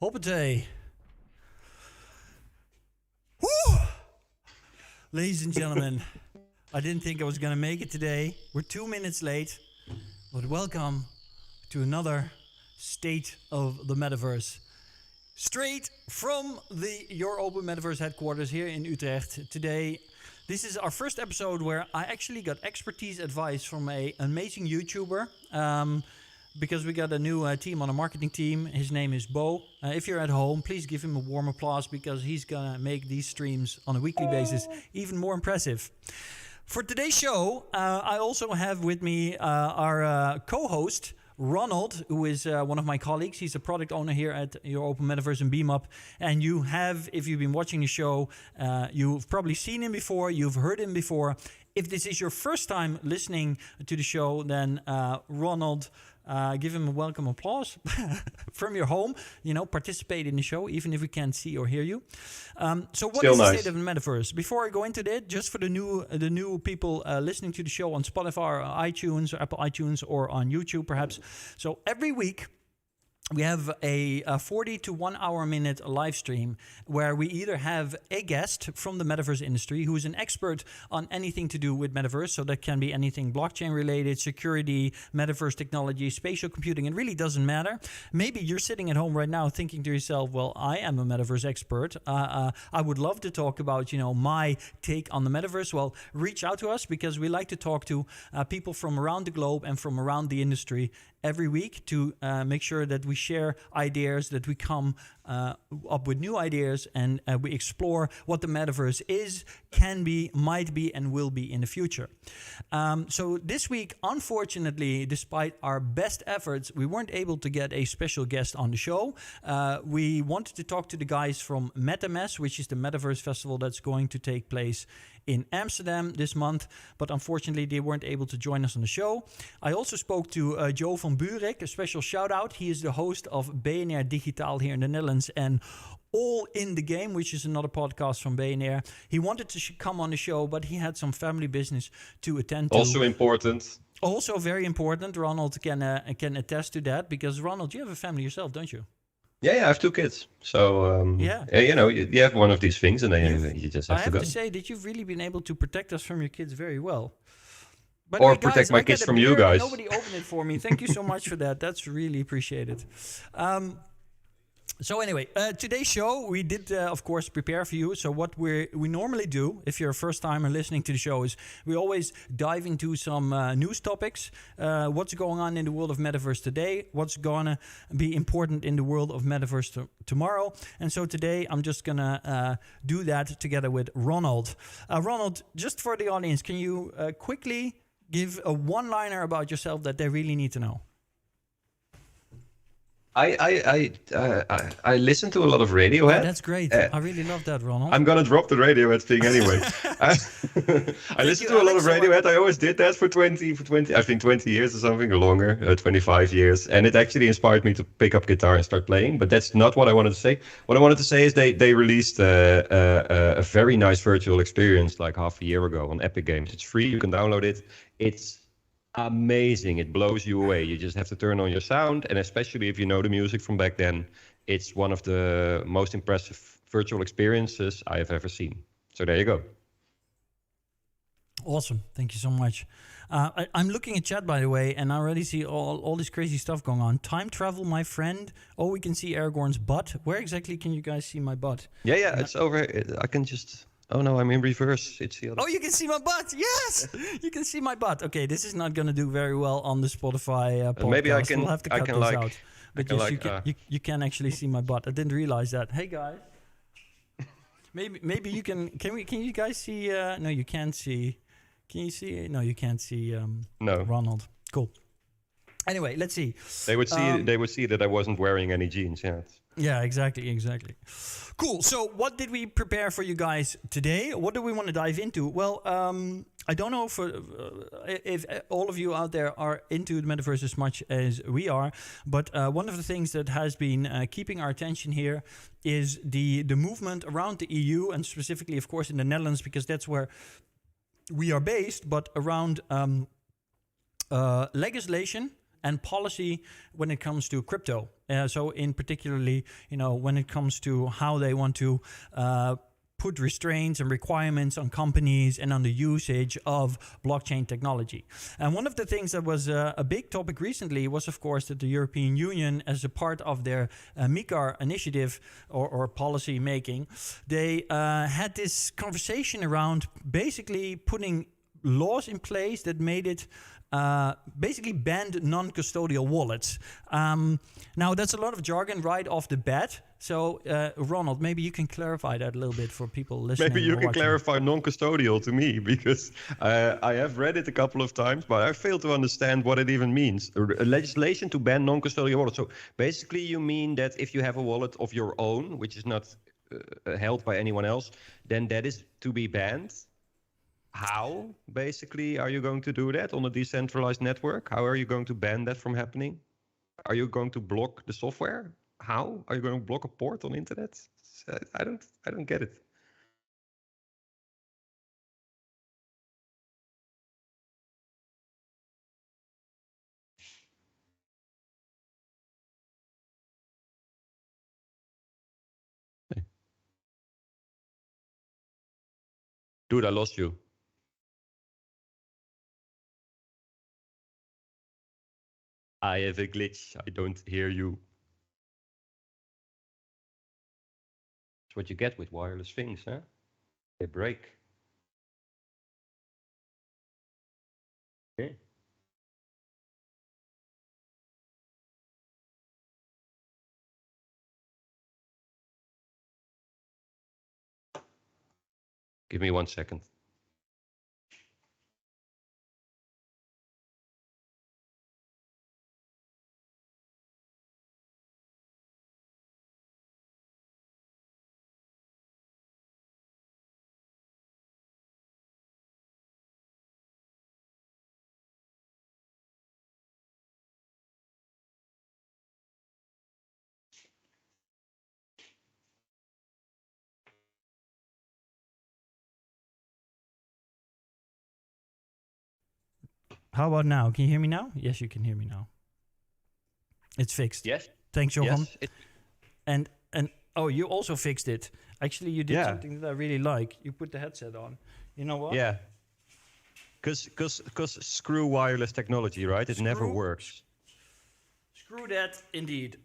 Hoppatee. Woo! Ladies and gentlemen, I didn't think I was going to make it today. We're 2 minutes late, but welcome to another State of the Metaverse. Straight from the Your Open Metaverse headquarters here in Utrecht. Today, this is our first episode where I actually got expertise advice from an amazing YouTuber. Because we got a new team on a marketing team. His name is Bo. If you're at home, please give him a warm applause because he's gonna make these streams on a weekly basis even more impressive. For today's show, I also have with me our co-host, Ronald, who is one of my colleagues. He's a product owner here at Your Open Metaverse and BeemUp. And you have, if you've been watching the show, you've probably seen him before, you've heard him before. If this is your first time listening to the show, then Ronald, give him a welcome applause from your home. You know, participate in the show, even if we can't see or hear you. So what is the state of the metaverse? Before I go into that, just for the new people listening to the show on Spotify or iTunes or Apple iTunes or on YouTube perhaps. So every week, we have a 40 to 1 hour minute live stream where we either have a guest from the metaverse industry who is an expert on anything to do with metaverse. So that can be anything blockchain related, security, metaverse technology, spatial computing. It really doesn't matter. Maybe you're sitting at home right now thinking to yourself, well, I am a metaverse expert. I would love to talk about, my take on the metaverse. Well, reach out to us because we like to talk to people from around the globe and from around the industry every week to make sure that we share ideas, that we come up with new ideas, and we explore what the metaverse is, can be, might be, and will be in the future. So this week, unfortunately, despite our best efforts, we weren't able to get a special guest on the show. We wanted to talk to the guys from Metaverse, which is the metaverse festival that's going to take place in Amsterdam this month, but unfortunately they weren't able to join us on the show. I also spoke to Joe van Buurik, a special shout out. He is the host of BNR Digitaal here in the Netherlands and All in the Game, which is another podcast from BNR. He wanted to come on the show, but he had some family business to attend to. Also important. Also very important. Ronald can attest to that because Ronald, you have a family yourself, don't you? Yeah, I have 2 kids. So, you have one of these things and then you just have to go. I have to say that you've really been able to protect us from your kids very well. But or protect my kids from you guys. Nobody opened it for me. Thank you so much for that. That's really appreciated. So anyway, today's show, we did, of course, prepare for you. So what we normally do, if you're a first-timer listening to the show, is we always dive into some news topics. What's going on in the world of Metaverse today? What's going to be important in the world of Metaverse tomorrow? And so today, I'm just going to do that together with Ronald. Ronald, just for the audience, can you quickly give a one-liner about yourself that they really need to know? I listen to a lot of Radiohead. Oh, that's great. I really love that, Ronald. I'm gonna drop the Radiohead thing anyway. I listen to a lot of Radiohead. I always did that for 20, I think 20 years or something, or longer, 25 years. And it actually inspired me to pick up guitar and start playing. But that's not what I wanted to say. What I wanted to say is they released a very nice virtual experience like half a year ago on Epic Games. It's free. You can download it. It's amazing. It blows you away. You just have to turn on your sound, and especially if you know the music from back then, it's one of the most impressive virtual experiences I have ever seen. So there you go. Awesome. Thank you so much. I'm looking at chat, by the way, and I already see all this crazy stuff going on. Time travel, my friend. Oh, we can see Aragorn's butt. Where exactly can you guys see my butt? Yeah, it's over. I can just... Oh no, I'm in reverse. It's the other. Oh, you can see my butt. Yes, you can see my butt. Okay, this is not going to do very well on the Spotify podcast. Maybe I can. We'll have to cut this out. But yes, you can actually see my butt. I didn't realize that. Hey guys, maybe you can. Can you guys see? No, you can't see. Can you see? No, you can't see. No, Ronald. Cool. Anyway, let's see. They would see. They would see that I wasn't wearing any jeans. Yeah. Yeah, exactly. Cool. So what did we prepare for you guys today? What do we want to dive into? Well, I don't know if all of you out there are into the metaverse as much as we are, but one of the things that has been keeping our attention here is the movement around the EU, and specifically, of course, in the Netherlands, because that's where we are based, but around legislation and policy when it comes to crypto. So in particularly, when it comes to how they want to put restraints and requirements on companies and on the usage of blockchain technology. And one of the things that was a big topic recently was, of course, that the European Union, as a part of their MiCAR initiative or policy making, they had this conversation around basically putting laws in place that made it basically banned non-custodial wallets. Now, that's a lot of jargon right off the bat. So, Ronald, maybe you can clarify that a little bit for people listening. Maybe you can clarify non-custodial to me, because I have read it a couple of times, but I fail to understand what it even means. Legislation to ban non-custodial wallets. So basically you mean that if you have a wallet of your own, which is not held by anyone else, then that is to be banned? How, basically, are you going to do that on a decentralized network? How are you going to ban that from happening? Are you going to block the software? How are you going to block a port on internet? I don't get it. Dude, I lost you. I have a glitch. I don't hear you. That's what you get with wireless things, huh? They break. Okay. Give me 1 second. How about now? Can you hear me now? Yes, you can hear me now. It's fixed. Yes. Thanks, Johan. Yes. And oh, you also fixed it. Actually, you did something that I really like. You put the headset on. You know what? Yeah. Because screw wireless technology, right? It never works. Screw that, indeed.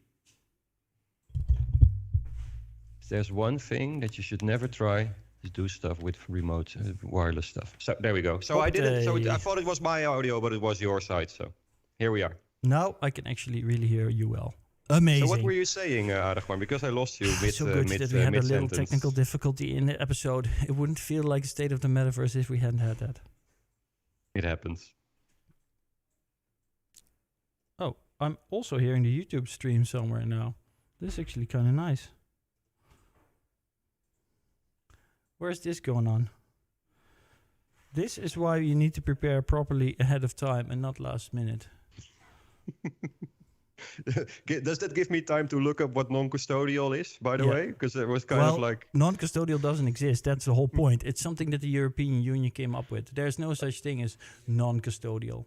If there's one thing that you should never try, is do stuff with remote wireless stuff. So there we go. So I did it. So I thought it was my audio, but it was your side. So here we are. Now I can actually really hear you well. Amazing. So what were you saying, Aardigman? Because I lost you mid so good that we had a little mid-sentence. technical difficulty in the episode. It wouldn't feel like State of the Metaverse if we hadn't had that. It happens. Oh, I'm also hearing the YouTube stream somewhere now. This is actually kind of nice. Where's this going on? This is why you need to prepare properly ahead of time and not last minute. Does that give me time to look up what non-custodial is, by the way? Because it was kind of like... non-custodial doesn't exist. That's the whole point. It's something that the European Union came up with. There's no such thing as non-custodial.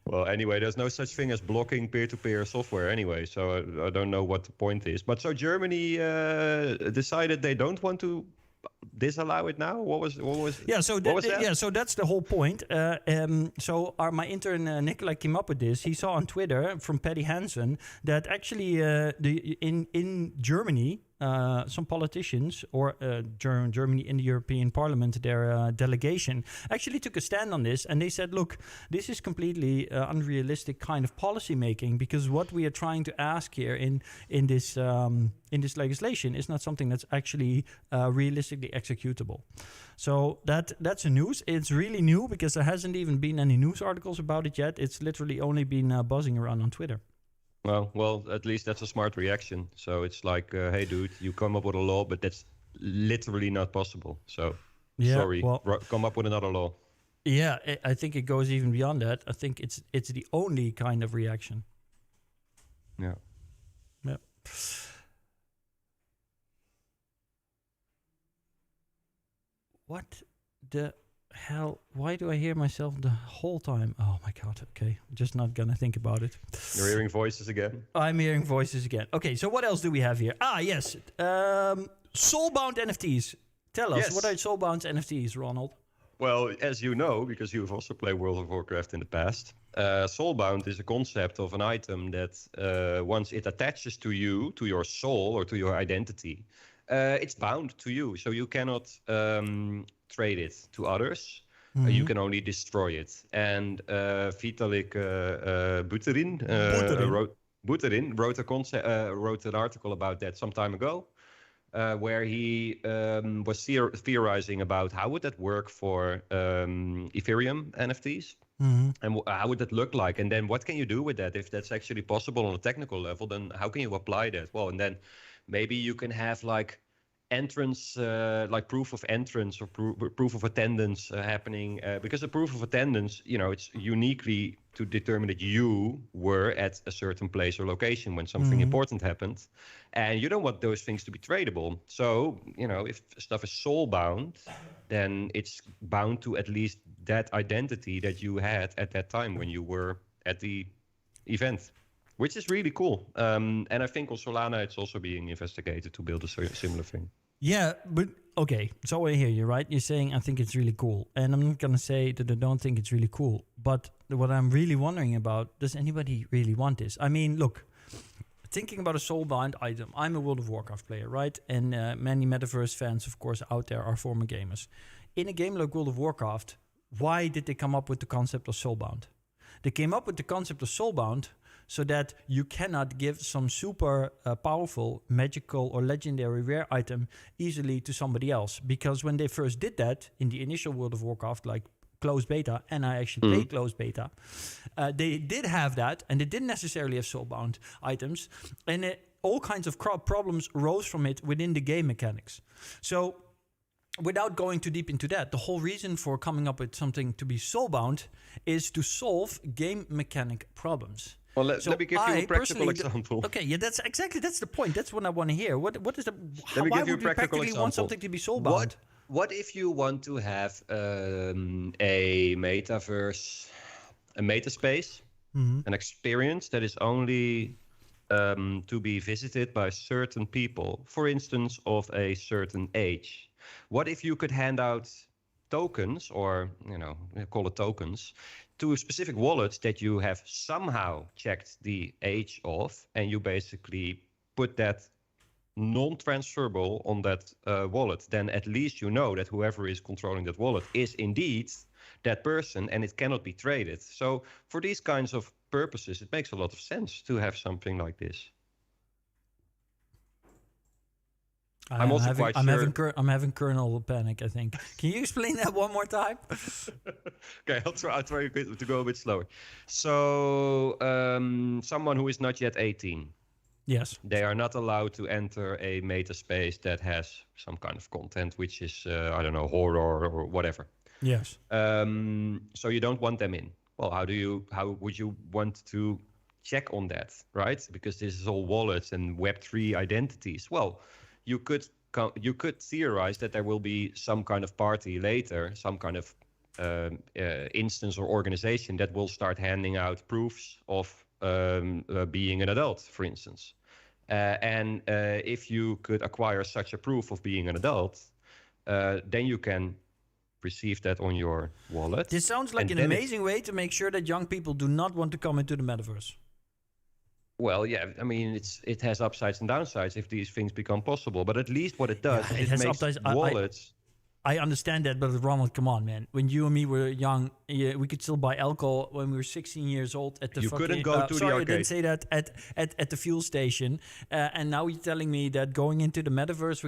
Well, anyway, there's no such thing as blocking peer-to-peer software anyway, so I don't know what the point is. But so Germany decided they don't want to disallow it now? What was that? So that's the whole point. My intern Nikolai came up with this. He saw on Twitter from Paddy Hansen that actually in Germany, some politicians or Germany in the European Parliament, their delegation actually took a stand on this, and they said, look, this is completely unrealistic kind of policy making, because what we are trying to ask here in this legislation is not something that's actually realistically executable. So that's a news. It's really new because there hasn't even been any news articles about it yet. It's literally only been buzzing around on Twitter. Well, at least that's a smart reaction. So it's like, hey, dude, you come up with a law, but that's literally not possible. So, sorry, come up with another law. Yeah, I think it goes even beyond that. I think it's the only kind of reaction. Yeah. What the hell? Why do I hear myself the whole time? Oh my god. Okay, just not gonna think about it. You're hearing voices again. I'm hearing voices again. Okay, so what else do we have here? Ah, yes. SoulBound NFTs. Tell us, what are SoulBound NFTs, Ronald? Well, as you know, because you've also played World of Warcraft in the past, SoulBound is a concept of an item that once it attaches to you, to your soul or to your identity, it's bound to you. So you cannot trade it to others. You can only destroy it. And Vitalik Buterin wrote an article about that some time ago. Where he was theorizing about how would that work for Ethereum NFTs, and how would that look like, and then what can you do with that if that's actually possible on a technical level? Then how can you apply that? Well, and then maybe you can have like entrance, like proof of entrance or proof of attendance happening, because the proof of attendance, it's uniquely to determine that you were at a certain place or location when something important happened, and you don't want those things to be tradable. So if stuff is soul bound, then it's bound to at least that identity that you had at that time when you were at the event, which is really cool. And I think on Solana it's also being investigated to build a similar thing. Yeah, but okay, so I hear you, right? You're saying I think it's really cool. And I'm not going to say that I don't think it's really cool. But what I'm really wondering about, does anybody really want this? I mean, look, thinking about a soulbound item, I'm a World of Warcraft player, right? And many Metaverse fans, of course, out there are former gamers. In a game like World of Warcraft, why did they come up with the concept of soulbound? They came up with the concept of soulbound so that you cannot give some super powerful, magical, or legendary rare item easily to somebody else. Because when they first did that in the initial World of Warcraft, like closed beta, and I actually played closed beta, they did have that, and they didn't necessarily have soulbound items, and all kinds of problems rose from it within the game mechanics. So without going too deep into that, the whole reason for coming up with something to be soulbound is to solve game mechanic problems. Well, let me give you a practical example. Okay, yeah, that's the point. That's what I want to hear. What is the? Why would we practically want something to be soulbound? What if you want to have a metaverse, a metaspace, an experience that is only to be visited by certain people, for instance, of a certain age? What if you could hand out tokens, or call it tokens, to specific wallets that you have somehow checked the age of, and you basically put that non-transferable on that wallet? Then at least you know that whoever is controlling that wallet is indeed that person, and it cannot be traded. So for these kinds of purposes, it makes a lot of sense to have something like this. I'm having kernel panic, I think. Can you explain that one more time? Okay, I'll try to go a bit slower. So someone who is not yet 18. Yes. They are not allowed to enter a metaspace that has some kind of content, which is, I don't know, horror or whatever. Yes. So you don't want them in. Well, how would you want to check on that, right? Because this is all wallets and Web3 identities. Well, you could theorize that there will be some kind of party later, some kind of instance or organization that will start handing out proofs of being an adult, for instance. And if you could acquire such a proof of being an adult, then you can receive that on your wallet. This sounds like an amazing way to make sure that young people do not want to come into the metaverse. Well, yeah, I mean, it has upsides and downsides if these things become possible. But at least what it does, it makes upsides. Wallets. I understand that, but Ronald, come on, man. When you and me were young, we could still buy alcohol when we were 16 years old at the You couldn't go to the arcade. I didn't say that at the fuel station. And now you're telling me that going into the metaverse,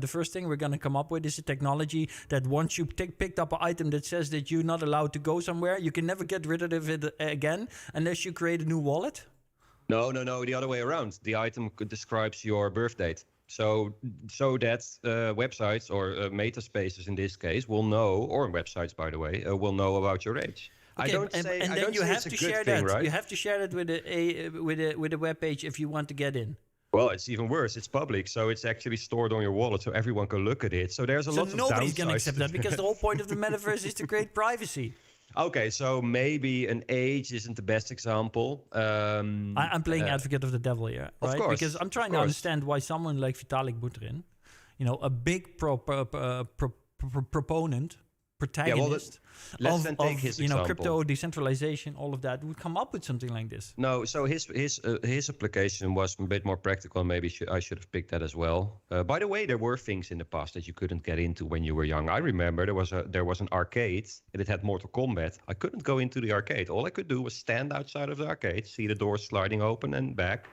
the first thing we're gonna come up with is a technology that once you picked up an item that says that you're not allowed to go somewhere, you can never get rid of it again unless you create a new wallet. No, the other way around. The item describes your birth date. So that websites or metaspaces in this case will know, or websites, by the way, will know about your age. Okay, you have to share that. Right? You have to share that with a web page if you want to get in. Well, it's even worse. It's public, so it's actually stored on your wallet, so everyone can look at it. So there's a lot of nobody's going to downsides accept to that because the whole point of the metaverse is to create privacy. Okay, so maybe an age isn't the best example. I'm playing advocate of the devil here, right? Of course, because I'm trying to understand why someone like Vitalik Buterin, a big proponent, protagonist let's then take his example. Crypto, decentralization, all of that, would come up with something like this. No, so his application was a bit more practical. Maybe I should have picked that as well. By the way, there were things in the past that you couldn't get into when you were young. I remember there was an arcade and it had Mortal Kombat. I couldn't go into the arcade. All I could do was stand outside of the arcade, see the doors sliding open and back.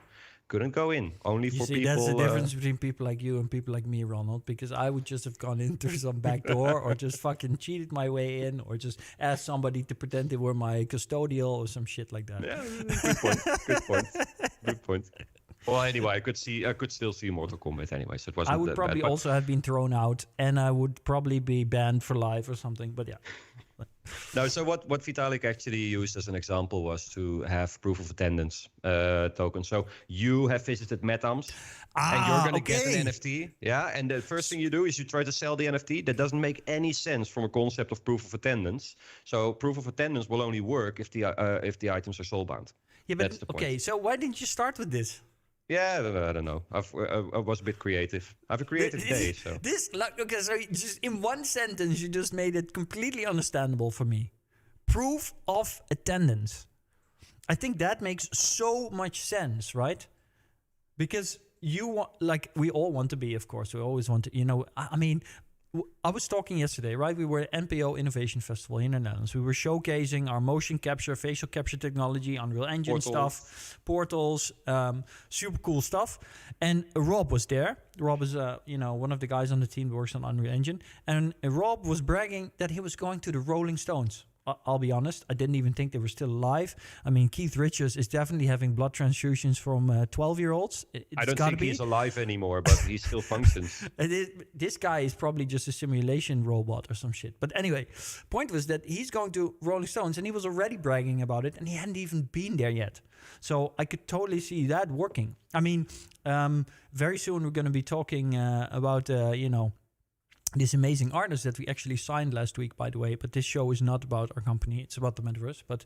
Couldn't go in. Only for people. That's the difference between people like you and people like me, Ronald. Because I would just have gone in through some back door, or just fucking cheated my way in, or just asked somebody to pretend they were my custodial or some shit like that. Yeah, good point. Good point. Well, anyway, I could still see Mortal Kombat anyway, so it wasn't. I would probably also have been thrown out, and I would probably be banned for life or something. But yeah. No, so what Vitalik actually used as an example was to have proof of attendance token. So you have visited Metams, and you're going to get an NFT. Yeah, and the first thing you do is you try to sell the NFT. That doesn't make any sense from a concept of proof of attendance. So proof of attendance will only work if the items are soulbound. Yeah, but okay. So why didn't you start with this? Yeah, I don't know. I was a bit creative. I have a creative day, so. So just in one sentence, you just made it completely understandable for me. Proof of attendance. I think that makes so much sense, right? Because we all want to be, of course. We always want to, I mean, I was talking yesterday, right? We were at NPO Innovation Festival in the Netherlands. We were showcasing our motion capture, facial capture technology, Unreal Engine stuff, portals, super cool stuff. And Rob was there. Rob is, one of the guys on the team who works on Unreal Engine. And Rob was bragging that he was going to the Rolling Stones. I'll be honest, I didn't even think they were still alive. I mean, Keith Richards is definitely having blood transfusions from 12-year-olds. I don't think he's alive anymore, but he still functions. This guy is probably just a simulation robot or some shit. But anyway, point was that he's going to Rolling Stones, and he was already bragging about it, and he hadn't even been there yet. So I could totally see that working. I mean, very soon we're going to be talking about, this amazing artist that we actually signed last week, by the way. But this show is not about our company. It's about the Metaverse. But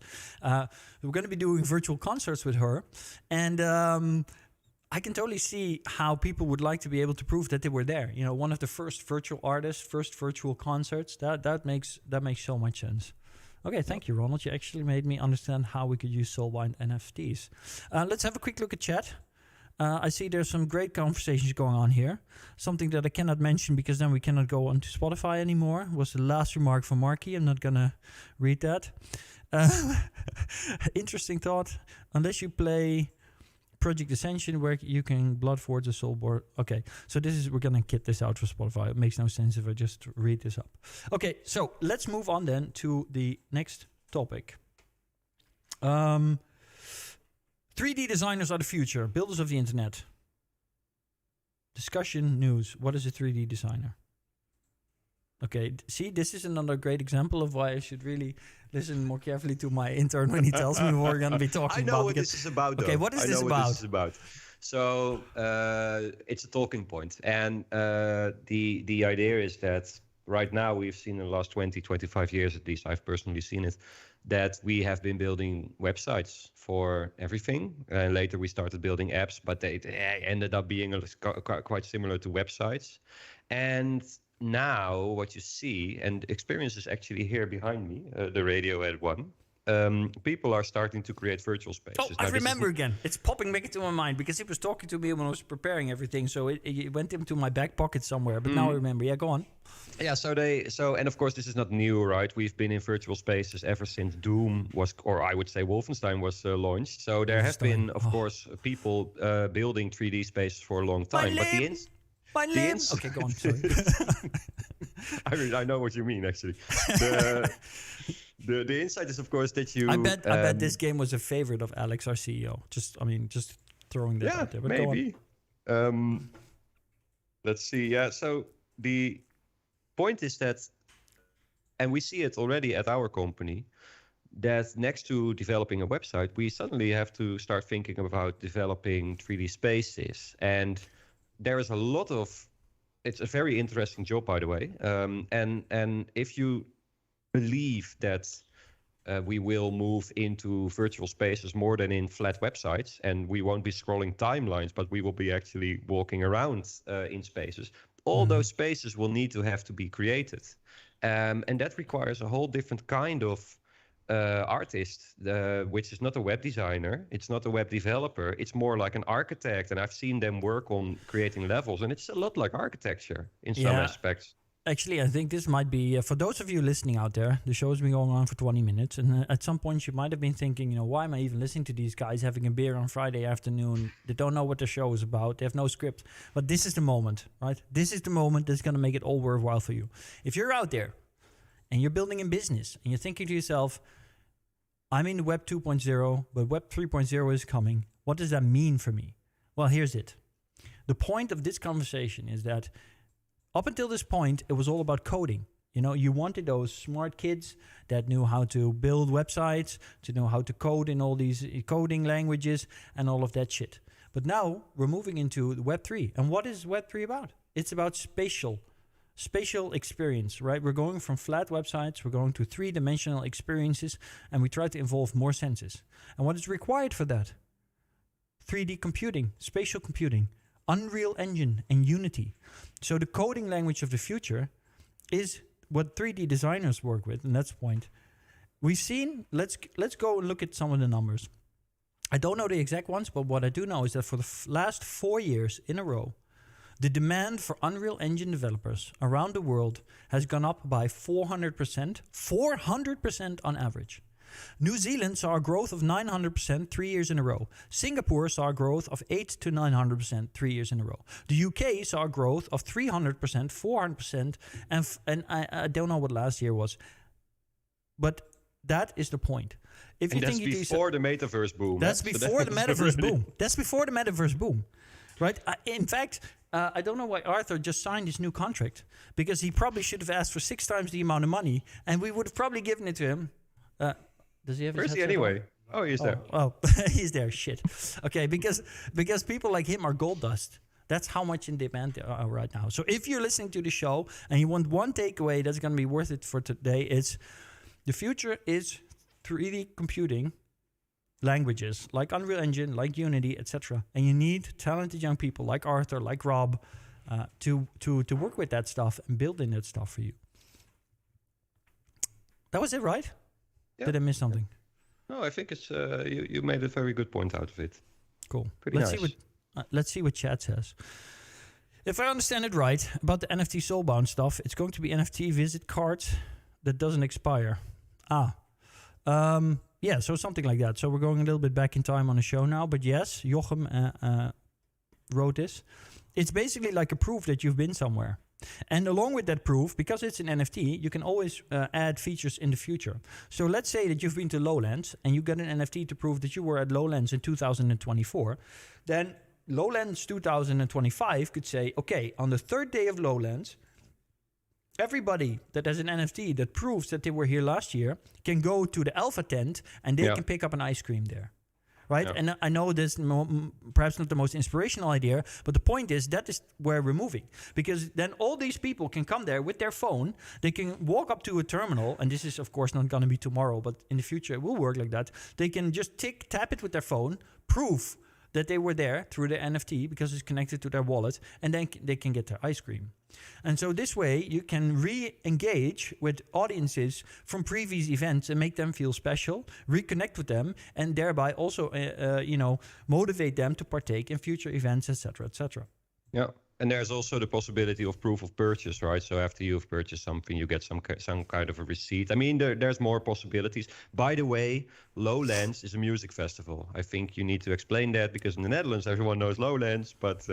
we're going to be doing virtual concerts with her. And I can totally see how people would like to be able to prove that they were there. One of the first virtual artists, first virtual concerts. That makes so much sense. Okay, thank you, Ronald. You actually made me understand how we could use SoulBound NFTs. Let's have a quick look at chat. I see there's some great conversations going on here. Something that I cannot mention because then we cannot go onto Spotify anymore was the last remark from Marky. I'm not going to read that. Interesting thought. Unless you play Project Ascension where you can blood forge a soul board. Okay, so we're going to kit this out for Spotify. It makes no sense if I just read this up. Okay, so let's move on then to the next topic. 3D designers are the future, builders of the internet. Discussion news. What is a 3D designer? Okay, see, this is another great example of why I should really listen more carefully to my intern when he tells me what we're going to be talking about. I know what this is about, though. Okay, what is this about? So, it's a talking point. And the idea is that right now we've seen in the last 20, 25 years, at least I've personally seen it, that we have been building websites for everything. And later we started building apps, but they ended up being quite similar to websites. And now what you see, and experience is actually here behind me, the Radiohead one. People are starting to create virtual spaces. Oh, I remember again. It's popping back into my mind because he was talking to me when I was preparing everything. So it went into my back pocket somewhere. But now I remember. Yeah, go on. Yeah, and of course this is not new, right? We've been in virtual spaces ever since Doom was, or I would say Wolfenstein was launched. So there have been, of course, people building 3D spaces for a long time. Okay, go on. Sorry. I know what you mean, actually. The insight is, of course, that you. I bet this game was a favorite of Alex, our CEO. Just throwing that out there. But maybe. Let's see. Yeah. So the point is that, and we see it already at our company, that next to developing a website, we suddenly have to start thinking about developing 3D spaces. And there is a lot of, it's a very interesting job, by the way. And if you believe that we will move into virtual spaces more than in flat websites, and we won't be scrolling timelines, but we will be actually walking around in spaces. All those spaces will need to have to be created. And that requires a whole different kind of artist, which is not a web designer, it's not a web developer, it's more like an architect. And I've seen them work on creating levels, and it's a lot like architecture in some aspects. Actually, I think this might be, for those of you listening out there, the show has been going on for 20 minutes. And at some point you might have been thinking, why am I even listening to these guys having a beer on Friday afternoon? They don't know what the show is about. They have no script. But this is the moment, right? This is the moment that's going to make it all worthwhile for you. If you're out there and you're building a business and you're thinking to yourself, I'm in Web 2.0, but Web 3.0 is coming. What does that mean for me? Well, here's it. The point of this conversation is that up until this point, it was all about coding. You wanted those smart kids that knew how to build websites, to know how to code in all these coding languages and all of that shit. But now we're moving into Web3. And what is Web3 about? It's about spatial experience, right? We're going from flat websites, we're going to three-dimensional experiences, and we try to involve more senses. And what is required for that? 3D computing, spatial computing, Unreal Engine, and Unity. So the coding language of the future is what 3D designers work with, and that's the point. We've seen, let's go and look at some of the numbers. I don't know the exact ones, but what I do know is that for the last 4 years in a row, the demand for Unreal Engine developers around the world has gone up by 400%, 400% on average. New Zealand saw a growth of 900% 3 years in a row. Singapore saw a growth of 800 to 900% 3 years in a row. The UK saw a growth of 300%, 400%, and I don't know what last year was. But that is the point. If you think before the Metaverse boom. That's before the Metaverse boom. That's before the Metaverse boom. Right? In fact, I don't know why Arthur just signed his new contract, because he probably should have asked for 6 times the amount of money, and we would have probably given it to him. Does he have? Where's he anyway? Oh, he's there. Oh, he's there. Shit. Okay, because people like him are gold dust. That's how much in demand they are right now. So if you're listening to the show and you want one takeaway that's going to be worth it for today, it's the future is 3D computing languages like Unreal Engine, like Unity, etc. And you need talented young people like Arthur, like Rob, to work with that stuff and build in that stuff for you. That was it, right? Yeah. Did I miss something? No, I think it's you made a very good point out of it. Cool. Pretty nice. Let's see what chat says. If I understand it right, about the NFT SoulBound stuff, it's going to be NFT visit cards that doesn't expire. Yeah, so something like that. So we're going a little bit back in time on the show now. But yes, Jochem wrote this. It's basically like a proof that you've been somewhere. And along with that proof, because it's an NFT, you can always add features in the future. So let's say that you've been to Lowlands and you got an NFT to prove that you were at Lowlands in 2024. Then Lowlands 2025 could say, okay, on the third day of Lowlands, everybody that has an NFT that proves that they were here last year can go to the alpha tent and they can pick up an ice cream there. Right? Yeah. And I know this perhaps not the most inspirational idea, but the point is that is where we're moving. Because then all these people can come there with their phone. They can walk up to a terminal, and this is, of course, not going to be tomorrow, but in the future it will work like that. They can just tap it with their phone, prove that they were there through the NFT because it's connected to their wallet, and then they can get their ice cream. And so this way you can re-engage with audiences from previous events and make them feel special, reconnect with them, and thereby also, motivate them to partake in future events, etc., etc. Yeah, and there's also the possibility of proof of purchase, right? So after you've purchased something, you get some kind of a receipt. I mean, there's more possibilities. By the way, Lowlands is a music festival. I think you need to explain that because in the Netherlands, everyone knows Lowlands, but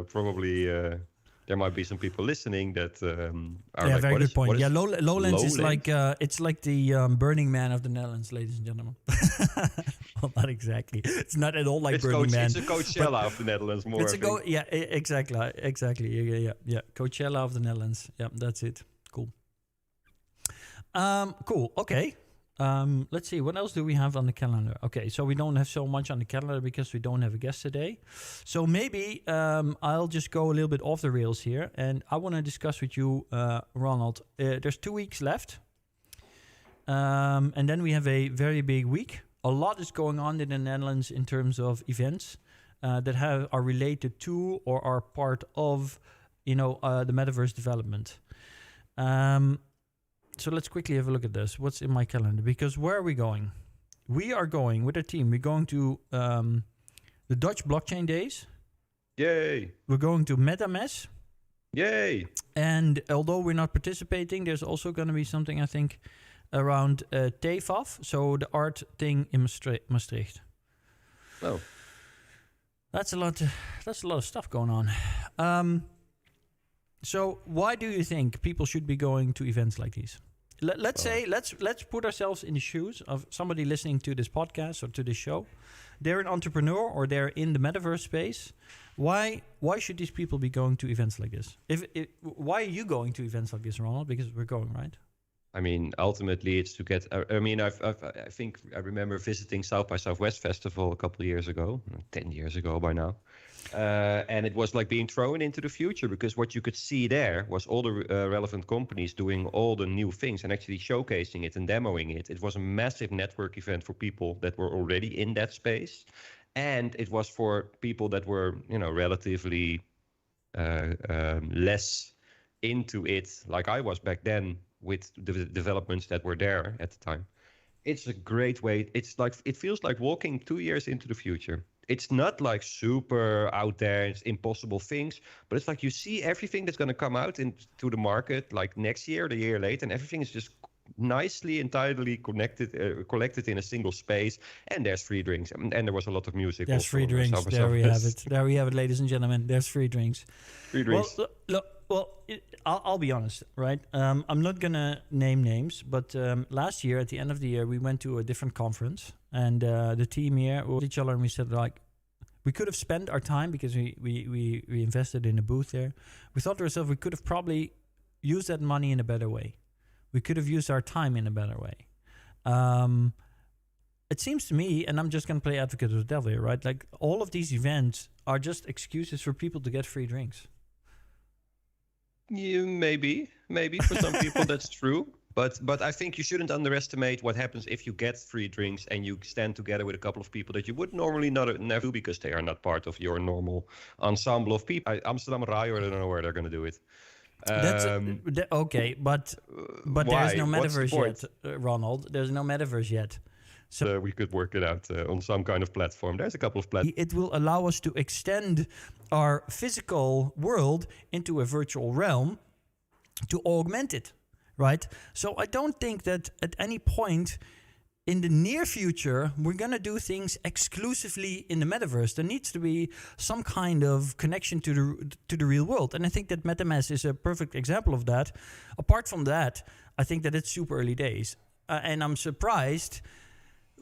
probably... there might be some people listening that are like, very good point. Yeah, Lowlands is like it's like the Burning Man of the Netherlands, ladies and gentlemen. Well, not exactly. It's not at all like Burning Man. It's a Coachella of the Netherlands, more. It's exactly. Yeah. Coachella of the Netherlands. Yeah, that's it. Cool. Cool. Okay. Let's see, what else do we have on the calendar? Okay, so we don't have so much on the calendar because we don't have a guest today. So maybe I'll just go a little bit off the rails here, and I want to discuss with you, Ronald. There's 2 weeks left, and then we have a very big week. A lot is going on in the Netherlands in terms of events that are related to or are part of, the metaverse development. So let's quickly have a look at this. What's in my calendar? Because where are we going? We are going with our team. We're going to the Dutch Blockchain Days. Yay! We're going to Metaverse. Yay! And although we're not participating, there's also going to be something, I think, around TFAF. So the art thing in Maastricht. Oh. That's a lot of stuff going on. So why do you think people should be going to events like these? Let's put ourselves in the shoes of somebody listening to this podcast or to this show. They're an entrepreneur or they're in the metaverse space. Why should these people be going to events like this? Why are you going to events like this, Ronald? Because we're going, right? I mean, ultimately, it's to get. I think I remember visiting South by Southwest Festival a couple of years ago, 10 years ago by now. And it was like being thrown into the future, because what you could see there was all the relevant companies doing all the new things and actually showcasing it and demoing it. It was a massive network event for people that were already in that space. And it was for people that were, relatively less into it, like I was back then, with the developments that were there at the time. It's a great way. It feels like walking 2 years into the future. It's not like super out there, it's impossible things, but it's like you see everything that's going to come out into the market like next year, the year later, and everything is just nicely and tidily collected in a single space. And there's free drinks, and there was a lot of music. There's free drinks. There we have it. There we have it, ladies and gentlemen. There's free drinks. Free drinks. I'll be honest, right? I'm not gonna name names, but last year at the end of the year, we went to a different conference, and the team here with each other, and we said, like, we could have spent our time because we invested in a booth there. We thought to ourselves, we could have probably used that money in a better way. We could have used our time in a better way. It seems to me, and I'm just going to play advocate of the devil here, right? Like, all of these events are just excuses for people to get free drinks. Yeah, maybe for some people that's true. But I think you shouldn't underestimate what happens if you get free drinks and you stand together with a couple of people that you would normally never do, because they are not part of your normal ensemble of people. Amsterdam Rai, I don't know where they're going to do it. Okay, but there's no metaverse yet, Ronald. There's no metaverse yet. So we could work it out on some kind of platform. There's a couple of platforms. It will allow us to extend our physical world into a virtual realm to augment it, right? So I don't think that at any point in the near future, we're going to do things exclusively in the metaverse. There needs to be some kind of connection to the real world. And I think that MetaMask is a perfect example of that. Apart from that, I think that it's super early days. And I'm surprised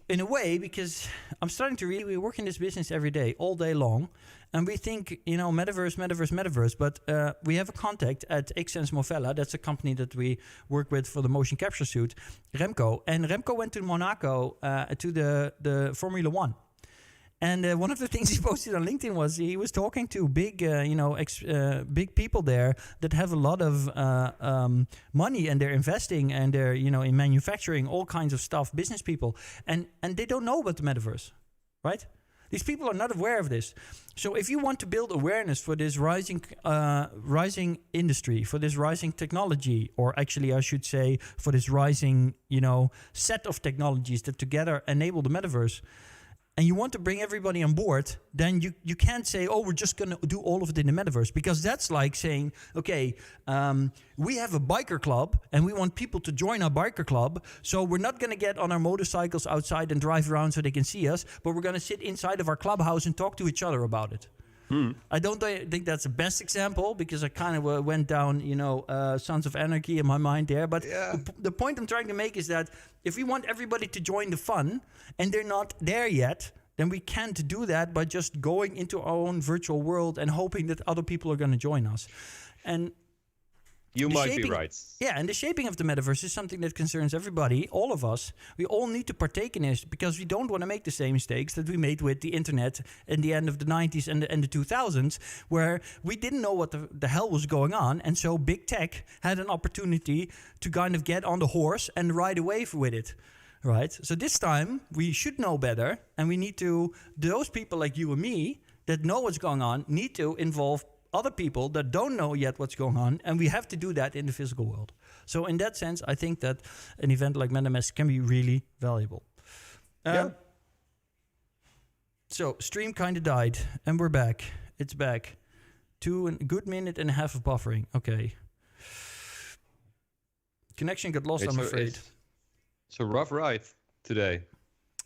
in a way, because I'm starting to we work in this business every day, all day long. And we think, metaverse. But we have a contact at Xsense Movella. That's a company that we work with for the motion capture suit, Remco. And Remco went to Monaco to the Formula One. And one of the things he posted on LinkedIn was he was talking to big, big people there that have a lot of money, and they're investing, and they're, in manufacturing, all kinds of stuff, business people, and they don't know about the metaverse, right? These people are not aware of this. So if you want to build awareness for this rising industry, for this rising technology, or actually I should say for this rising, set of technologies that together enable the metaverse, and you want to bring everybody on board, then you can't say, oh, we're just going to do all of it in the metaverse. Because that's like saying, okay, we have a biker club and we want people to join our biker club. So we're not going to get on our motorcycles outside and drive around so they can see us, but we're going to sit inside of our clubhouse and talk to each other about it. I don't think that's the best example, because I kind of went down, Sons of Anarchy in my mind there. But yeah. The point I'm trying to make is that if we want everybody to join the fun and they're not there yet, then we can't do that by just going into our own virtual world and hoping that other people are going to join us. And You might be right. Yeah, and the shaping of the metaverse is something that concerns everybody, all of us. We all need to partake in it because we don't want to make the same mistakes that we made with the internet in the end of the 90s and the 2000s, where we didn't know what the hell was going on. And so big tech had an opportunity to kind of get on the horse and ride away with it. Right? So this time we should know better, and we need to, those people like you and me that know what's going on, need to involve other people that don't know yet what's going on, and we have to do that in the physical world. So in that sense, I think that an event like Metaverse can be really valuable. So stream kind of died, and we're back. It's back. A good minute and a half of buffering. Okay. Connection got lost, I'm afraid. It's a rough ride today.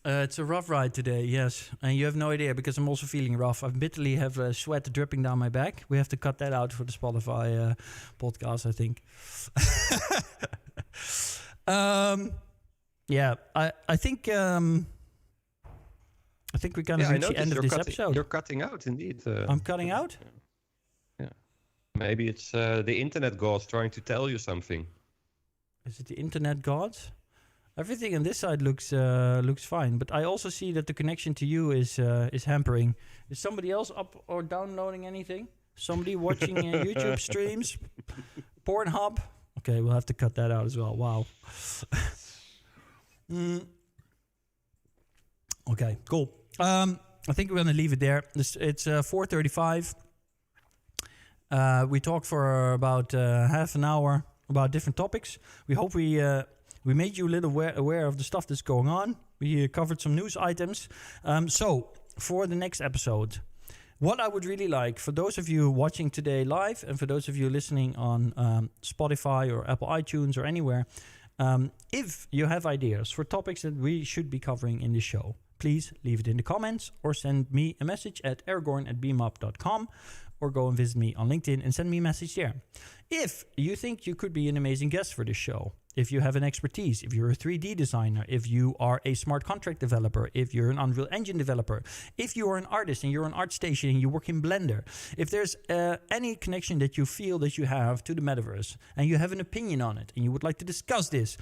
It's a rough ride today, yes. And you have no idea because I'm also feeling rough. I bitterly have sweat dripping down my back. We have to cut that out for the Spotify podcast, I think. I think we're going to reach the end of this episode. You're cutting out, indeed. I'm cutting out? Yeah. Maybe it's the internet gods trying to tell you something. Is it the internet gods? Everything on this side looks fine, but I also see that the connection to you is hampering. Is somebody else up or downloading anything? Somebody watching YouTube streams? Pornhub? Okay, we'll have to cut that out as well. Wow. Okay, cool. I think we're going to leave it there. It's 4:35. We talked for about half an hour about different topics. We hope we made you a little aware of the stuff that's going on. We covered some news items. So for the next episode, what I would really like for those of you watching today live and for those of you listening on Spotify or Apple iTunes or anywhere, if you have ideas for topics that we should be covering in the show, please leave it in the comments or send me a message at aragorn@beemup.com or go and visit me on LinkedIn and send me a message there. If you think you could be an amazing guest for this show, if you have an expertise, if you're a 3D designer, if you are a smart contract developer, if you're an Unreal Engine developer, if you are an artist and you're on ArtStation and you work in Blender, if there's any connection that you feel that you have to the metaverse and you have an opinion on it and you would like to discuss this,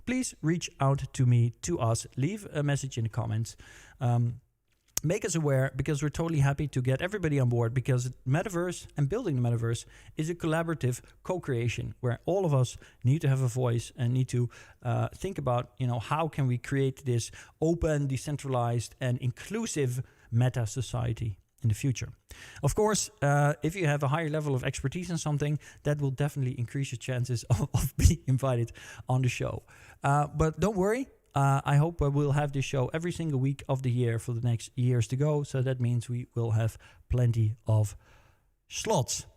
please reach out to me, to us, leave a message in the comments. Make us aware because we're totally happy to get everybody on board because Metaverse and building the Metaverse is a collaborative co-creation where all of us need to have a voice and need to think about, how can we create this open, decentralized and inclusive meta society in the future. Of course, if you have a higher level of expertise in something, that will definitely increase your chances of being invited on the show. But don't worry. I hope we'll have this show every single week of the year for the next years to go. So that means we will have plenty of slots.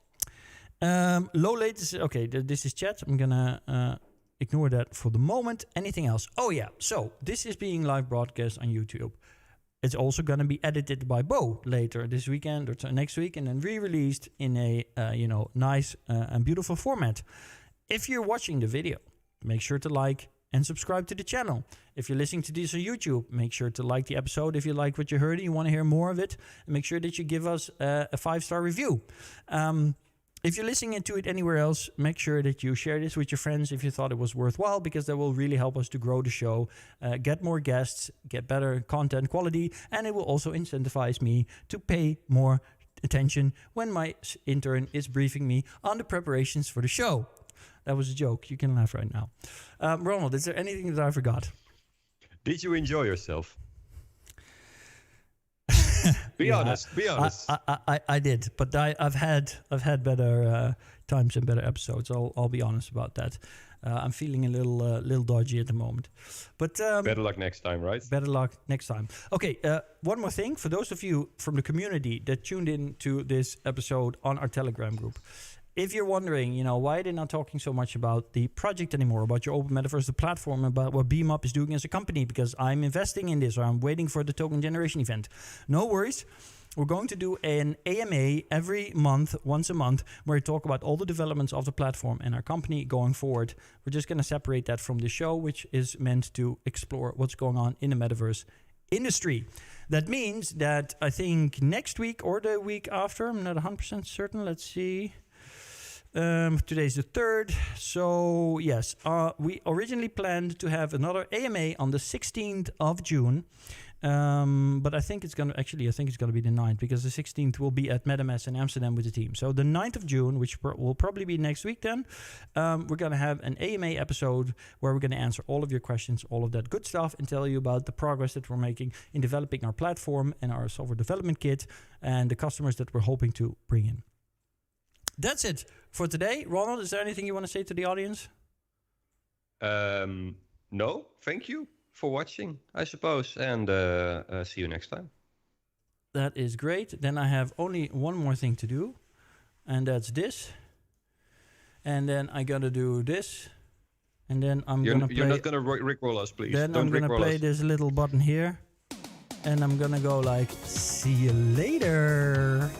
Low latency. Okay, this is chat. I'm going to ignore that for the moment. Anything else? Oh, yeah. So this is being live broadcast on YouTube. It's also going to be edited by Bo later this weekend or next week and then re-released in a nice and beautiful format. If you're watching the video, make sure to like and subscribe to the channel. If you're listening to this on YouTube, make sure to like the episode if you like what you heard and you want to hear more of it. And make sure that you give us a 5-star review. If you're listening to it anywhere else, make sure that you share this with your friends if you thought it was worthwhile, because that will really help us to grow the show, get more guests, get better content quality, and it will also incentivize me to pay more attention when my intern is briefing me on the preparations for the show. That was a joke. You can laugh right now. Ronald, is there anything that I forgot? Did you enjoy yourself? Be honest. I did, but I've had better times and better episodes. I'll be honest about that. I'm feeling a little dodgy at the moment, but better luck next time, right? Better luck next time. Okay, one more thing for those of you from the community that tuned in to this episode on our Telegram group. If you're wondering, why they're not talking so much about the project anymore, about your Open Metaverse, the platform, about what BeemUp is doing as a company, because I'm investing in this or I'm waiting for the token generation event. No worries. We're going to do an AMA every month, once a month, where we talk about all the developments of the platform and our company going forward. We're just going to separate that from the show, which is meant to explore what's going on in the Metaverse industry. That means that I think next week or the week after, I'm not 100% certain. Let's see. Today's the 3rd. So, yes, we originally planned to have another AMA on the 16th of June. But I think it's going to be the 9th, because the 16th will be at MetaMask in Amsterdam with the team. So the 9th of June, which will probably be next week then, we're going to have an AMA episode where we're going to answer all of your questions, all of that good stuff, and tell you about the progress that we're making in developing our platform and our software development kit and the customers that we're hoping to bring in. That's it for today. Ronald, is there anything you want to say to the audience? No, thank you for watching, I suppose, and see you next time. That is great. Then I have only one more thing to do, and that's this. And then I gotta do this, and then you're not gonna rickroll us, please. Then Don't I'm gonna play this little button here, and I'm gonna go like, see you later.